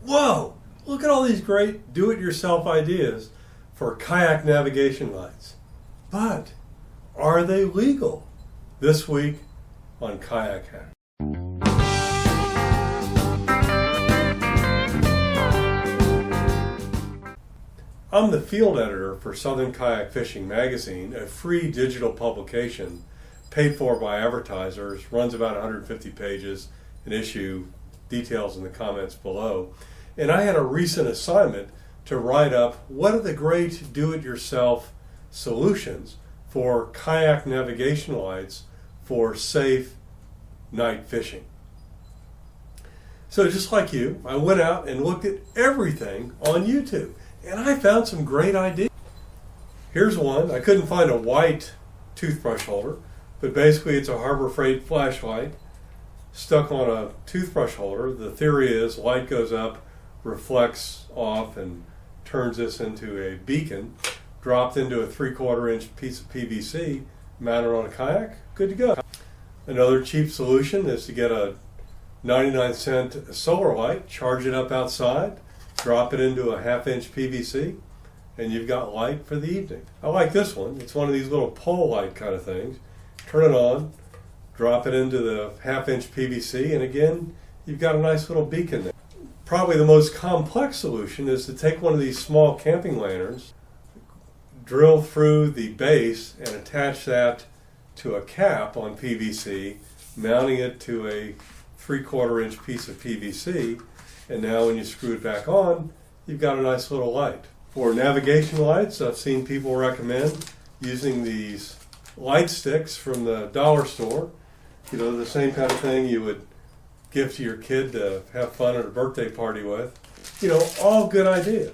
Whoa! Look at all these great do-it-yourself ideas for kayak navigation lights. But are they legal? This week on Kayak Hack. I'm the field editor for Southern Kayak Fishing Magazine, a free digital publication paid for by advertisers, runs about 150 pages, an issue, details in the comments below. And I had a recent assignment to write up what are the great do-it-yourself solutions for kayak navigation lights for safe night fishing. So just like you, I went out and looked at everything on YouTube, and I found some great ideas. Here's one. I couldn't find a white toothbrush holder, but basically it's a Harbor Freight flashlight stuck on a toothbrush holder. The theory is light goes up, reflects off, and turns this into a beacon, dropped into a 3/4 inch piece of PVC, mounted on a kayak, good to go. Another cheap solution is to get a 99-cent solar light, charge it up outside, drop it into a 1/2 inch PVC, and you've got light for the evening. I like this one. It's one of these little pole light kind of things. Turn it on, drop it into the 1/2 inch PVC, and again, you've got a nice little beacon there. Probably the most complex solution is to take one of these small camping lanterns, drill through the base, and attach that to a cap on PVC, mounting it to a 3/4 inch piece of PVC, and now when you screw it back on, you've got a nice little light. For navigation lights, I've seen people recommend using these light sticks from the dollar store. You know, the same kind of thing you would give to your kid to have fun at a birthday party with. You know, all good ideas.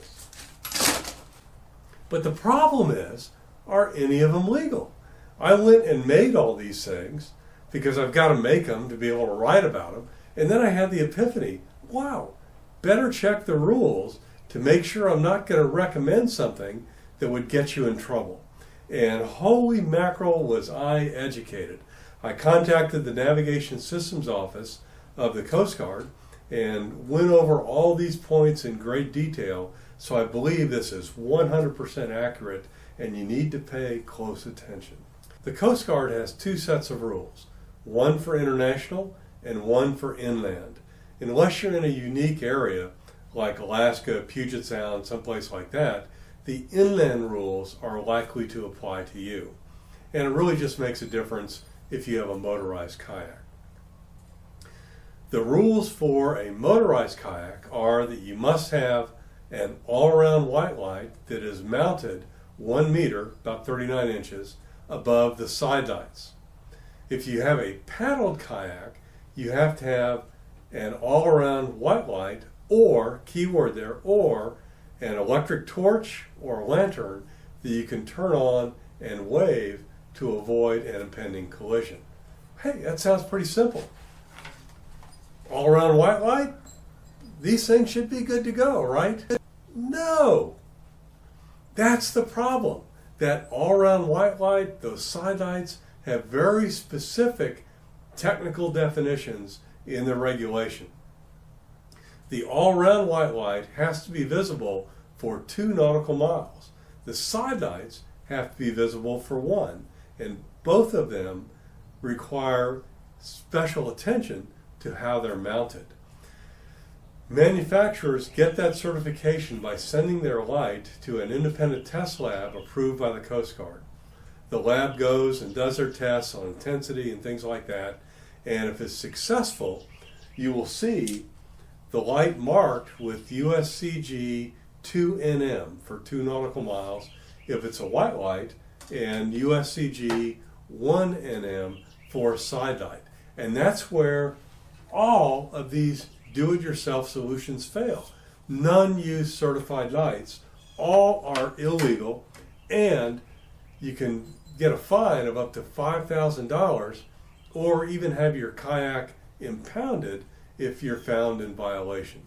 But the problem is, are any of them legal? I went and made all these things because I've got to make them to be able to write about them. And then I had the epiphany, wow, better check the rules to make sure I'm not going to recommend something that would get you in trouble. And holy mackerel was I educated. I contacted the Navigation Systems Office of the Coast Guard and went over all these points in great detail, so I believe this is 100% accurate and you need to pay close attention. The Coast Guard has two sets of rules, one for international and one for inland. Unless you're in a unique area like Alaska, Puget Sound, someplace like that, the inland rules are likely to apply to you. And it really just makes a difference if you have a motorized kayak. The rules for a motorized kayak are that you must have an all-around white light that is mounted 1 meter, about 39 inches, above the side lights. If you have a paddled kayak, you have to have an all-around white light, or, keyword there, or an electric torch or lantern that you can turn on and wave to avoid an impending collision. Hey, that sounds pretty simple. All-around white light? These things should be good to go, right? No! That's the problem. That all-around white light, those side lights, have very specific technical definitions in the regulation. The all-around white light has to be visible for 2 nautical miles. The side lights have to be visible for 1, and both of them require special attention to how they're mounted. Manufacturers get that certification by sending their light to an independent test lab approved by the Coast Guard. The lab goes and does their tests on intensity and things like that, and if it's successful, you will see the light marked with USCG 2NM for 2 nautical miles if it's a white light, and USCG 1NM for a side light. And that's where all of these do-it-yourself solutions fail. None use certified lights. All are illegal, and you can get a fine of up to $5,000 or even have your kayak impounded if you're found in violation.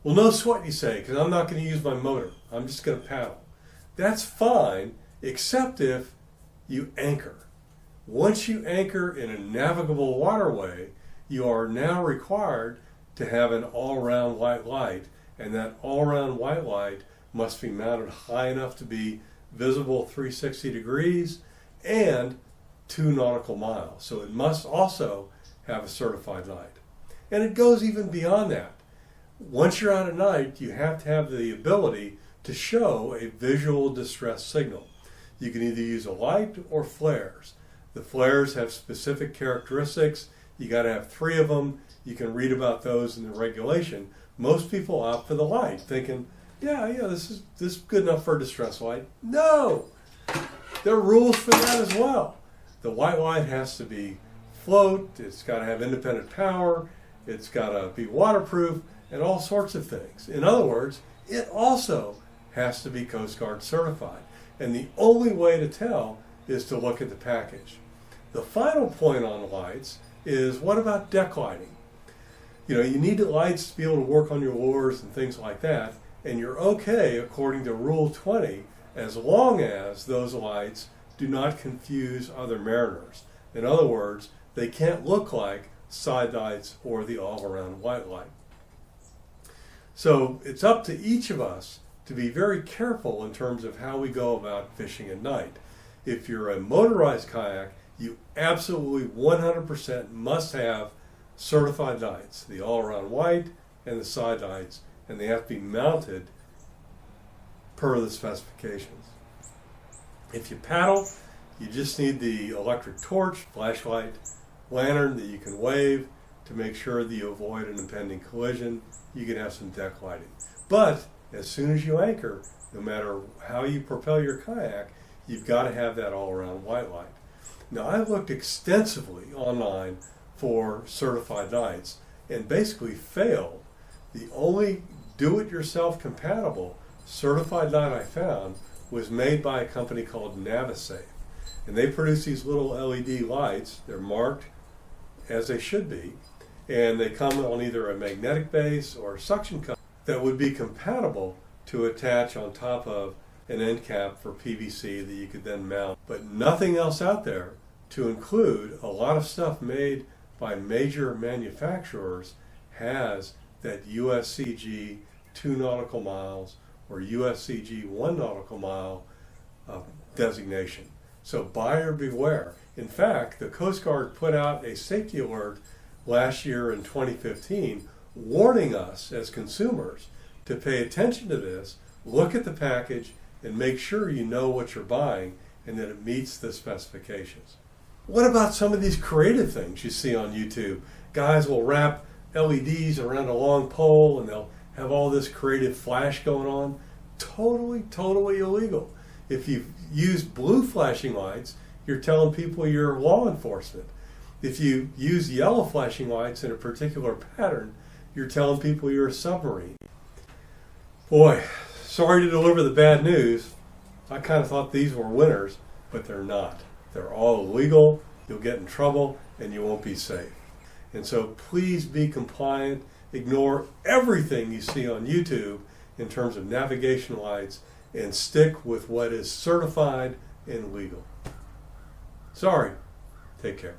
Well, no sweat, you say, because I'm not going to use my motor. I'm just going to paddle. That's fine, except if you anchor. Once you anchor in a navigable waterway, you are now required to have an all-around white light, and that all-around white light must be mounted high enough to be visible 360 degrees and 2 nautical miles. So it must also have a certified light. And it goes even beyond that. Once you're out at night, you have to have the ability to show a visual distress signal. You can either use a light or flares. The flares have specific characteristics. You got to have 3 of them. You can read about those in the regulation. Most people opt for the light, thinking, yeah, this is good enough for a distress light. No! There are rules for that as well. The white light has to be float, it's got to have independent power, it's got to be waterproof, and all sorts of things. In other words, it also has to be Coast Guard certified. And the only way to tell is to look at the package. The final point on lights is, what about deck lighting? You need the lights to be able to work on your oars and things like that, and you're okay according to Rule 20 as long as those lights do not confuse other mariners. In other words, they can't look like side lights or the all-around white light. So it's up to each of us to be very careful in terms of how we go about fishing at night. If you're a motorized kayak, you absolutely 100% must have certified lights, the all-around white and the side lights, and they have to be mounted per the specifications. If you paddle, you just need the electric torch, flashlight, lantern that you can wave to make sure that you avoid an impending collision. You can have some deck lighting. But as soon as you anchor, no matter how you propel your kayak, you've got to have that all-around white light. Now, I looked extensively online for certified lights and basically failed. The only do-it-yourself compatible certified light I found was made by a company called Navisafe. And they produce these little LED lights. They're marked as they should be. And they come on either a magnetic base or a suction cup that would be compatible to attach on top of an end cap for PVC that you could then mount. But nothing else out there, to include a lot of stuff made by major manufacturers, has that USCG 2 nautical miles or USCG 1 nautical mile designation. So buyer beware. In fact, the Coast Guard put out a safety alert last year in 2015 warning us as consumers to pay attention to this, look at the package, and make sure you know what you're buying and that it meets the specifications. What about some of these creative things you see on YouTube? Guys will wrap LEDs around a long pole and they'll have all this creative flash going on. Totally illegal. If you use blue flashing lights, you're telling people you're law enforcement. If you use yellow flashing lights in a particular pattern, you're telling people you're a submarine. Boy, sorry to deliver the bad news. I kind of thought these were winners, but they're not. They're all illegal, you'll get in trouble, and you won't be safe. And so please be compliant. Ignore everything you see on YouTube in terms of navigation lights and stick with what is certified and legal. Sorry. Take care.